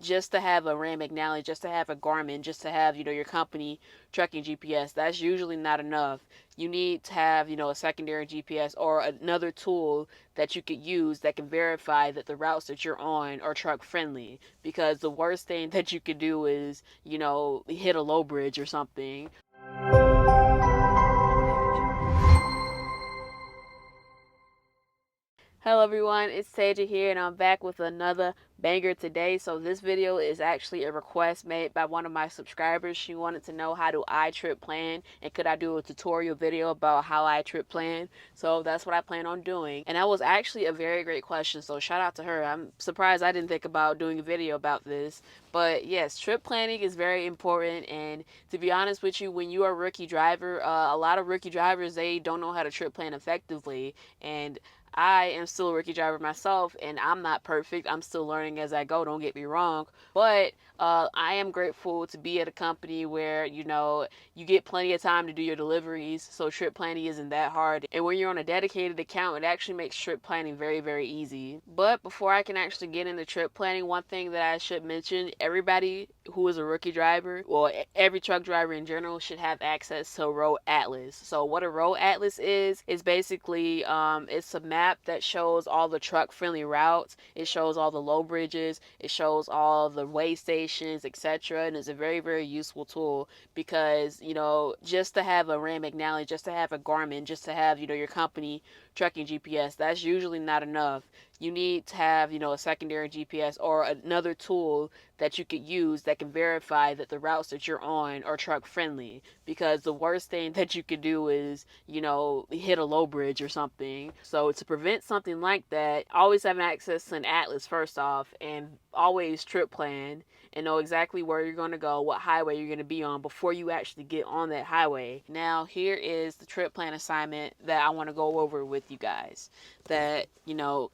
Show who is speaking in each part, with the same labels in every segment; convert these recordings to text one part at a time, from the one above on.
Speaker 1: just to have a Rand McNally, just to have a Garmin, just to have, your company trucking GPS, that's usually not enough. You need to have, a secondary GPS or another tool that you could use that can verify that the routes that you're on are truck friendly. Because the worst thing that you could do is, hit a low bridge or something. Hello everyone, it's Taja here and I'm back with another banger today. So this video is actually a request made by one of my subscribers. She wanted to know how do I trip plan and could I do a tutorial video about how I trip plan. So that's what I plan on doing. And that was actually a very great question, so shout out to her. I'm surprised I didn't think about doing a video about this. But yes, trip planning is very important, and to be honest with you, when you are a rookie driver, a lot of rookie drivers, they don't know how to trip plan effectively. And I am still a rookie driver myself, and I'm not perfect. I'm still learning as I go, don't get me wrong. But I am grateful to be at a company where, you get plenty of time to do your deliveries, so trip planning isn't that hard. And when you're on a dedicated account, it actually makes trip planning very, very easy. But before I can actually get into trip planning, one thing that I should mention, everybody who is a rookie driver, well, every truck driver in general should have access to a road atlas. So what a road atlas is basically, it's a map that shows all the truck friendly routes. It shows all the low bridges. It shows all the way stations, etc. And it's a very, very useful tool because, just to have a Rand McNally, just to have a Garmin, just to have, your company trucking GPS, that's usually not enough. You need to have, a secondary GPS or another tool that you could use that can verify that the routes that you're on are truck friendly. Because the worst thing that you could do is, hit a low bridge or something. So to prevent something like that, always having access to an atlas first off, and always trip plan and know exactly where you're going to go, what highway you're going to be on before you actually get on that highway. Now, here is the trip plan assignment that I want to go over with you guys that,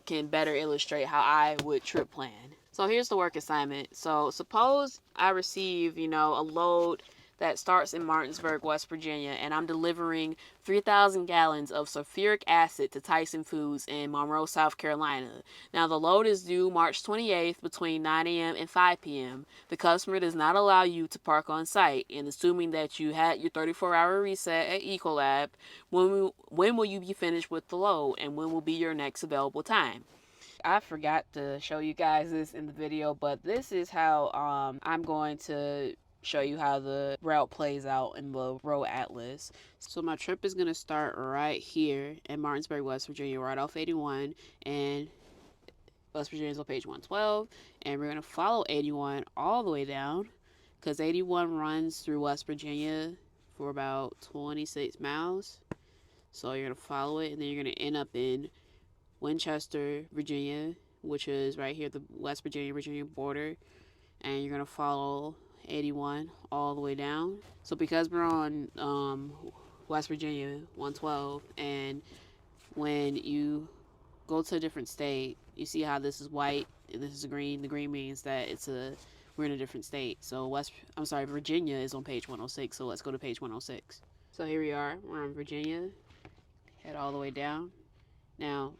Speaker 1: can better illustrate how I would trip plan. So here's the work assignment. So suppose I receive, a load that starts in Martinsburg, West Virginia, and I'm delivering 3,000 gallons of sulfuric acid to Tyson Foods in Monroe, South Carolina. Now, the load is due March 28th between 9 a.m. and 5 p.m. The customer does not allow you to park on site, and assuming that you had your 34-hour reset at Ecolab, when will you be finished with the load, and when will be your next available time? I forgot to show you guys this in the video, but this is how I'm going to show you how the route plays out in the road atlas. So my trip is going to start right here in Martinsburg, West Virginia, right off 81, and West Virginia is on page 112, and we're going to follow 81 all the way down because 81 runs through West Virginia for about 26 miles. So you're going to follow it, and then you're going to end up in Winchester, Virginia, which is right here, the West Virginia border, and you're going to follow 81 all the way down. So because we're on West Virginia 112, and when you go to a different state, you see how this is white and this is green. The green means that we're in a different state. So Virginia is on page 106, so let's go to page 106. So here we are, we're on Virginia, head all the way down. Now,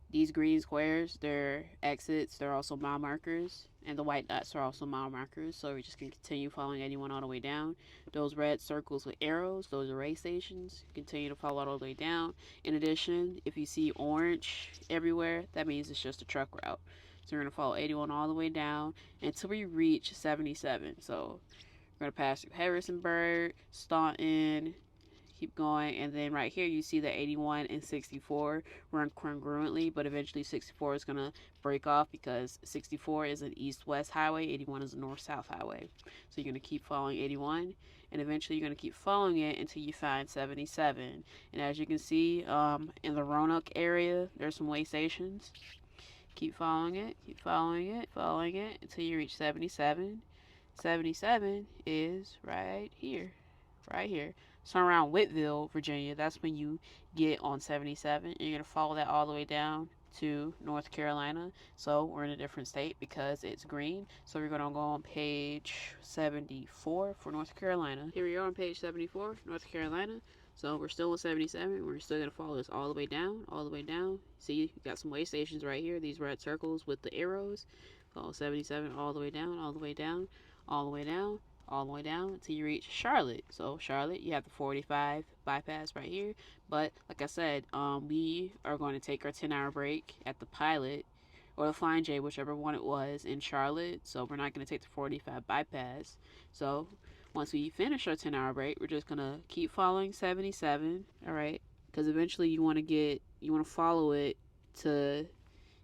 Speaker 1: these green squares, they're exits, they're also mile markers, and the white dots are also mile markers, so we're just going to continue following 81 all the way down. Those red circles with arrows, those are race stations. Continue to follow all the way down. In addition, if you see orange everywhere, that means it's just a truck route. So we're going to follow 81 all the way down until we reach 77. So we're going to pass through Harrisonburg, Staunton, keep going, and then right here you see that 81 and 64 run congruently, but eventually 64 is going to break off because 64 is an east-west highway, 81 is a north-south highway. So you're going to keep following 81, and eventually you're going to keep following it until you find 77. And as you can see, in the Roanoke area, there's some way stations. Keep following it, keep following it, following it until you reach 77. 77 is right here, right here. So around Whitville, Virginia, that's when you get on 77. And you're going to follow that all the way down to North Carolina. So we're in a different state because it's green. So we're going to go on page 74 for North Carolina. Here we are on page 74, North Carolina. So we're still on 77. We're still going to follow this all the way down, all the way down. See, you got some way stations right here. These red circles with the arrows. Go 77 all the way down, all the way down, all the way down, all the way down until you reach Charlotte. So Charlotte, you have the 45 bypass right here. But like I said, we are going to take our 10-hour break at the Pilot or the Flying J, whichever one it was, in Charlotte. So we're not going to take the 45 bypass. So once we finish our 10-hour break, we're just going to keep following 77, all right? Because eventually you want to follow it to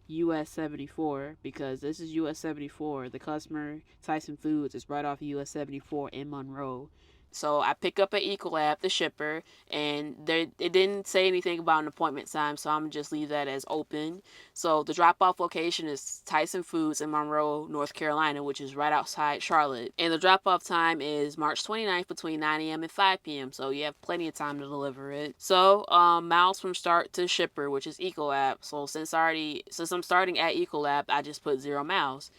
Speaker 1: US 74, because this is US 74. The customer, Tyson Foods, is right off US 74 in Monroe. So I pick up at Ecolab, the shipper, and it didn't say anything about an appointment time, so I'm going to just leave that as open. So the drop-off location is Tyson Foods in Monroe, North Carolina, which is right outside Charlotte. And the drop-off time is March 29th between 9 a.m. and 5 p.m., so you have plenty of time to deliver it. So miles from start to shipper, which is Ecolab. So since I'm starting at Ecolab, I just put 0 miles.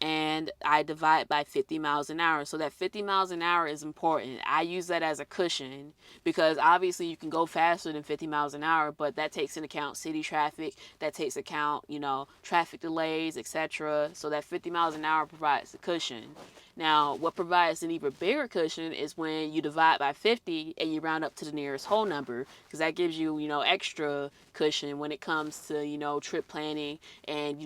Speaker 1: And I divide by 50 miles an hour. So that 50 miles an hour is important. I use that as a cushion because obviously you can go faster than 50 miles an hour, but that takes into account city traffic, that takes account, traffic delays, etc. So that 50 miles an hour provides a cushion. Now, what provides an even bigger cushion is when you divide by 50 and you round up to the nearest whole number, because that gives you, extra cushion when it comes to, trip planning and,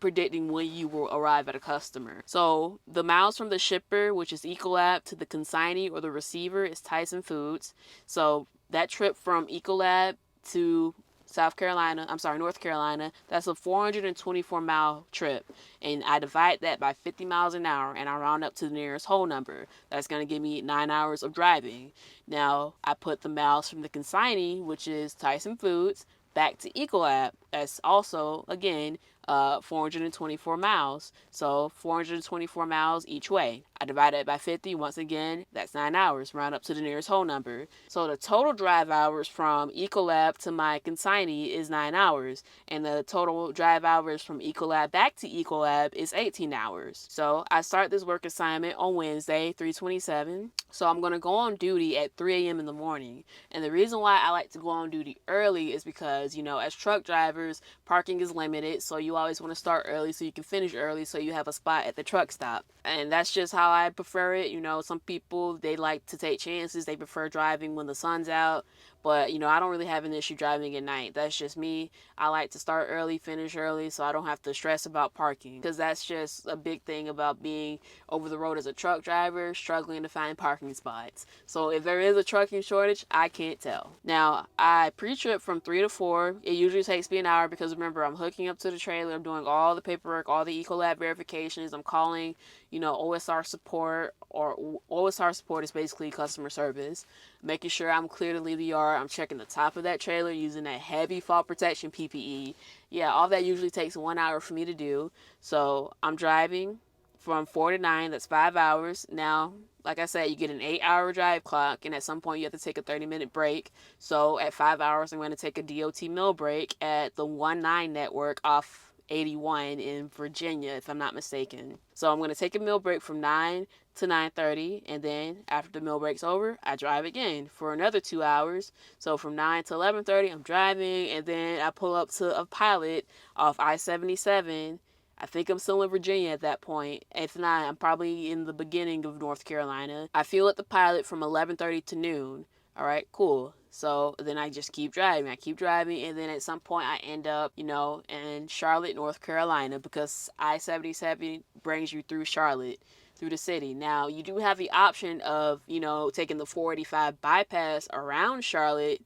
Speaker 1: predicting when you will arrive at a customer. So the miles from the shipper, which is Ecolab, to the consignee or the receiver is Tyson Foods. So that trip from Ecolab to North Carolina, that's a 424-mile trip. And I divide that by 50 miles an hour and I round up to the nearest whole number. That's going to give me 9 hours of driving. Now, I put the miles from the consignee, which is Tyson Foods, back to Ecolab. That's also, again, 424 miles. So 424 miles each way. I divide it by 50. Once again, that's 9 hours. Round up to the nearest whole number. So the total drive hours from Ecolab to my consignee is 9 hours. And the total drive hours from Ecolab back to Ecolab is 18 hours. So I start this work assignment on Wednesday, 3/27. So I'm going to go on duty at 3 a.m. in the morning. And the reason why I like to go on duty early is because, as truck drivers, parking is limited. So you always want to start early so you can finish early so you have a spot at the truck stop. And that's just how I prefer it. Some people, they like to take chances. They prefer driving when the sun's out. But, I don't really have an issue driving at night. That's just me. I like to start early, finish early, so I don't have to stress about parking. Because that's just a big thing about being over the road as a truck driver, struggling to find parking spots. So if there is a trucking shortage, I can't tell. Now, I pre-trip from 3 to 4. It usually takes me an hour because, remember, I'm hooking up to the trailer. I'm doing all the paperwork, all the Ecolab verifications. I'm calling, OSR support, or OSR support is basically customer service. Making sure I'm clear to leave the yard. I'm checking the top of that trailer using that heavy fall protection PPE. Yeah, all that usually takes 1 hour for me to do. So I'm driving from 4 to 9. That's 5 hours. Now, like I said, you get an 8-hour drive clock, and at some point you have to take a 30-minute break. So at 5 hours, I'm going to take a DOT meal break at the 19 network off 81 in Virginia, if I'm not mistaken. So I'm going to take a meal break from 9 to 9:30, and then after the meal break's over, I drive again for another 2 hours. So from 9 to 11:30, I'm driving, and then I pull up to a Pilot off I-77. I think I'm still in Virginia at that point. If not, I'm probably in the beginning of North Carolina. I fuel at the Pilot from 11:30 to noon. All right, cool. So then I just keep driving. And then at some point I end up, in Charlotte, North Carolina, because I-77 brings you through Charlotte, through the city. Now, you do have the option of, taking the 485 bypass around Charlotte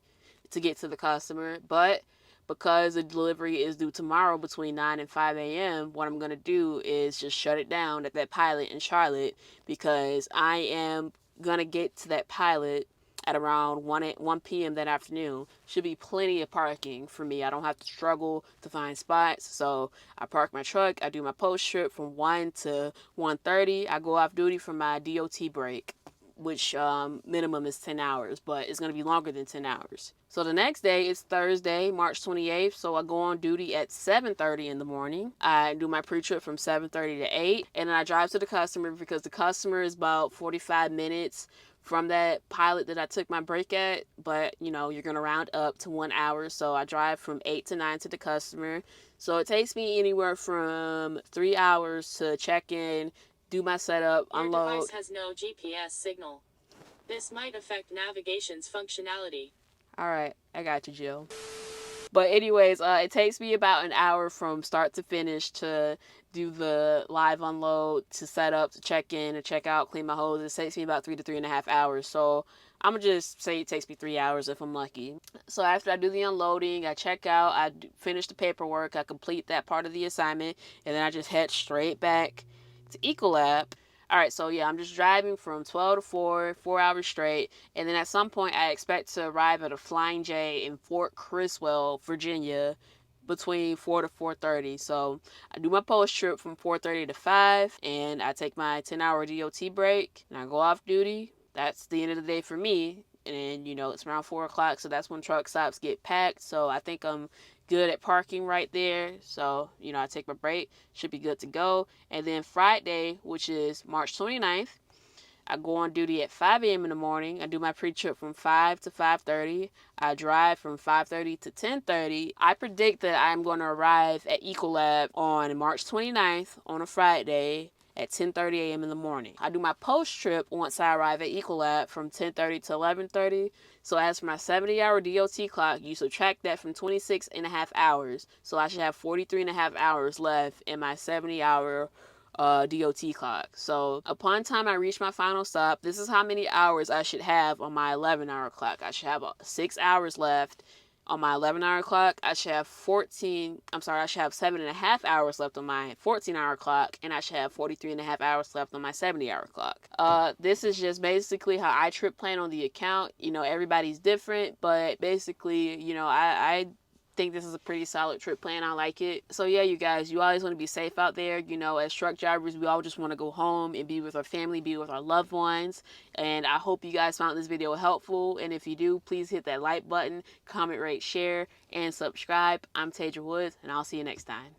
Speaker 1: to get to the customer, but because the delivery is due tomorrow between 9 and 5 a.m., what I'm going to do is just shut it down at that Pilot in Charlotte, because I am going to get to that Pilot at around 1 p.m. that afternoon. Should be plenty of parking for me. I don't have to struggle to find spots. So I park my truck. I do my post trip from 1 to 1:30. I go off duty for my DOT break, which minimum is 10 hours, but it's going to be longer than 10 hours. So the next day is Thursday, March 28th. So I go on duty at 7:30 in the morning. I do my pre-trip from 7:30 to 8, and then I drive to the customer, because the customer is about 45 minutes from that pilot that I took my break at, but you know, you're gonna round up to 1 hour. So I drive from 8 to 9 to the customer. So it takes me anywhere from 3 hours to check in, do my setup, unload.
Speaker 2: Your device has no GPS signal. This might affect navigation's functionality.
Speaker 1: All right, I got you, Jill. But anyways, it takes me about an hour from start to finish to do the live unload, to set up, to check in, to check out, clean my hose. It takes me about 3 to 3.5 hours. So I'm gonna just say it takes me 3 hours if I'm lucky. So after I do the unloading, I check out, finish the paperwork, I complete that part of the assignment, and then I just head straight back to Ecolab. All right, so yeah, I'm just driving from 12 to 4, 4 hours straight. And then at some point, I expect to arrive at a Flying J in Fort Criswell, Virginia, between 4 to 4:30. So I do my post trip from 4:30 to 5, and I take my 10-hour DOT break, and I go off duty. That's the end of the day for me. And then, you know, it's around 4 o'clock, so that's when truck stops get packed. So I think I'm good at parking right there. So, you know, I take my break, should be good to go. And then Friday, which is March 29th, I go on duty at 5 a.m. in the morning. I do my pre-trip from 5 to 5:30. I drive from 5:30 to 10:30. I predict that I'm going to arrive at Ecolab on March 29th on a Friday at 10:30 a.m. in the morning. I do my post trip once I arrive at Ecolab from 10:30 to 11:30. So as for my 70-hour DOT clock, you subtract that from 26 and a half hours. So I should have 43 and a half hours left in my 70-hour DOT clock. So upon time I reach my final stop, this is how many hours I should have on my 11-hour clock. I should have 6 hours left on my 11-hour clock. I should have 7.5 hours left on my 14-hour clock, and I should have 43.5 hours left on my 70-hour clock. This is just basically how I trip plan on the account. You know, everybody's different, but basically, you know, I think this is a pretty solid trip plan. I like it. So yeah, you guys, you always want to be safe out there. You know, as truck drivers, we all just want to go home and be with our family, be with our loved ones. And I hope you guys found this video helpful. And if you do, please hit that like button, comment, rate, share, and subscribe. I'm Taja Woods, and I'll see you next time.